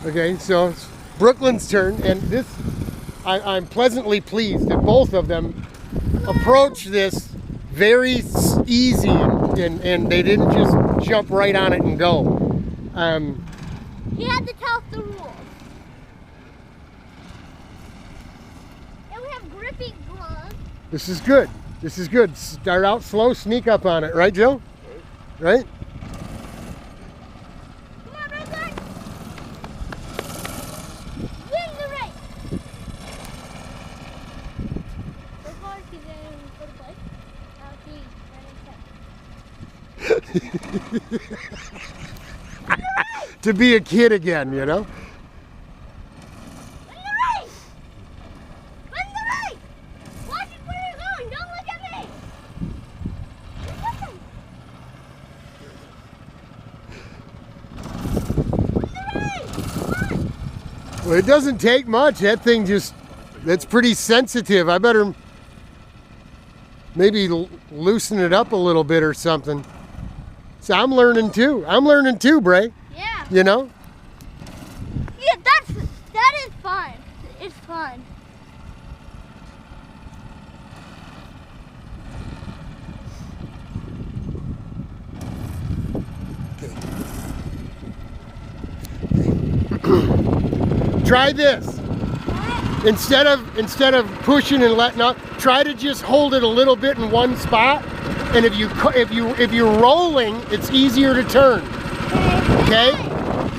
Okay, so it's Brooklyn's turn, and this, I'm pleasantly pleased that both of them approach this very easy, and they didn't just jump right on it and go. He had to tell us the rules. And we have grippy gloves. This is good. This is good. Start out slow, sneak up on it, right, Joe? Right? Come on, Brooklyn. Win the race. So far, he's in first place. Now he's To be a kid again, you know? win the race. Win the race. Watch it where you're going. Don't look at me. Win the race. Come on. Well, it doesn't take much. That thing just, that's pretty sensitive. I better maybe loosen it up a little bit or something. So I'm learning too. I'm learning too, Bray. Yeah. You know? Yeah, that is fun. It's fun. Try this. Instead of pushing and letting up, try to just hold it a little bit in one spot. And if you're rolling, it's easier to turn. Okay?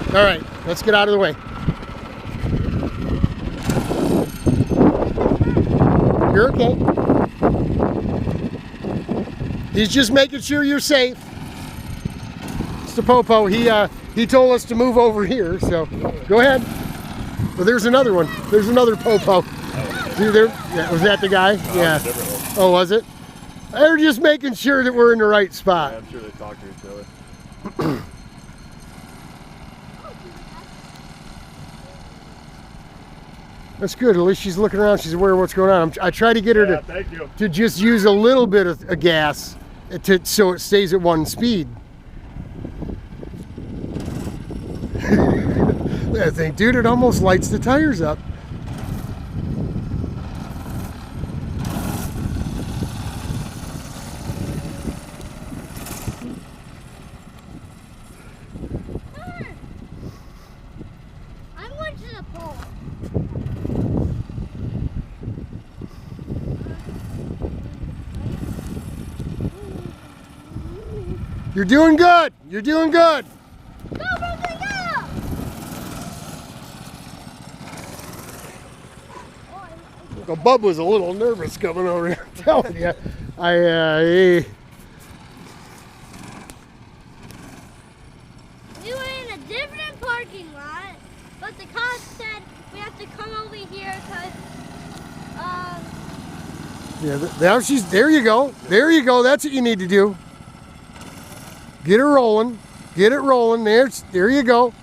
All right, let's get out of the way. You're okay. He's just making sure you're safe. Mr. Popo, he told us to move over here, so go ahead. Well, there's another one. There's another Popo. See there? Yeah, was that the guy? Yeah. Oh, was it? They're just making sure that we're in the right spot. Yeah, I'm sure they talk to each other. That's good. At least she's looking around. She's aware of what's going on. I try to get her to just use a little bit of gas so it stays at one speed. That thing, dude, it almost lights the tires up. I'm going to the pole. You're doing good. You're doing good. Go, Brooklyn, go! Well, Bub was a little nervous coming over here. I'm telling you. We were in a different parking lot, but the cops said we have to come over here because, Yeah, now there you go. There you go. That's what you need to do. Get her rolling. Get it rolling. There you go.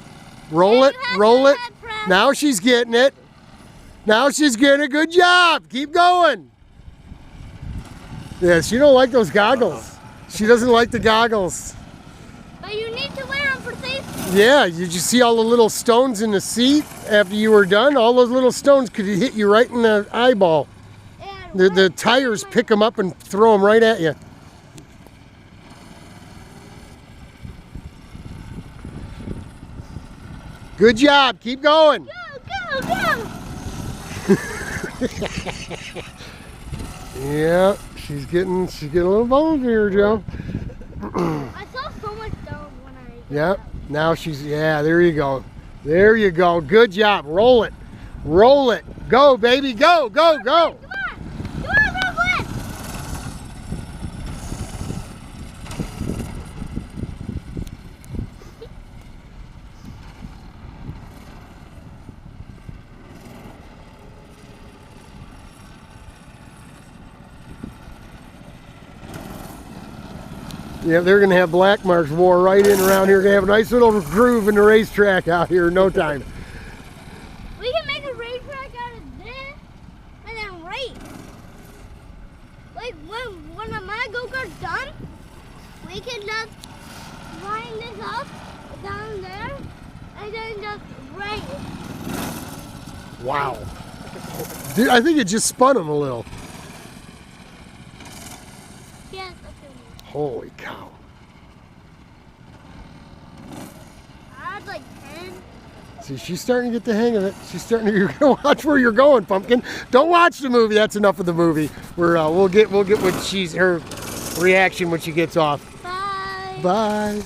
Roll it. Roll it. Now she's getting it. Now she's getting a good job. Keep going. Yeah, she don't like those goggles. She doesn't like the goggles. but you need to wear them for safety. Yeah, did you see all the little stones in the seat after you were done? All those little stones could hit you right in the eyeball. The tires pick them up and throw them right at you. Good job. Keep going. Go, go, go! Yeah, she's getting a little bold here, Joe. I saw so much stone when I... Yep. Now there you go. There you go. Good job. Roll it. Roll it. Go, baby. Go, go, go. Come on! Come on, Brooklyn! Yeah, they're going to have black marks wore right in around here. Going to have a nice little groove in the racetrack out here in no time. We can make a racetrack out of this and then race. Like when my go-kart's done, we can just line this up down there and then just Right. Wow. Dude, I think it just spun him a little. Yes, okay. Holy cow. I had like 10. See, she's starting to get the hang of it. She's starting to. You're gonna watch where you're going, Pumpkin. Don't watch the movie. That's enough of the movie. We'll get what her reaction when she gets off. Bye. Bye.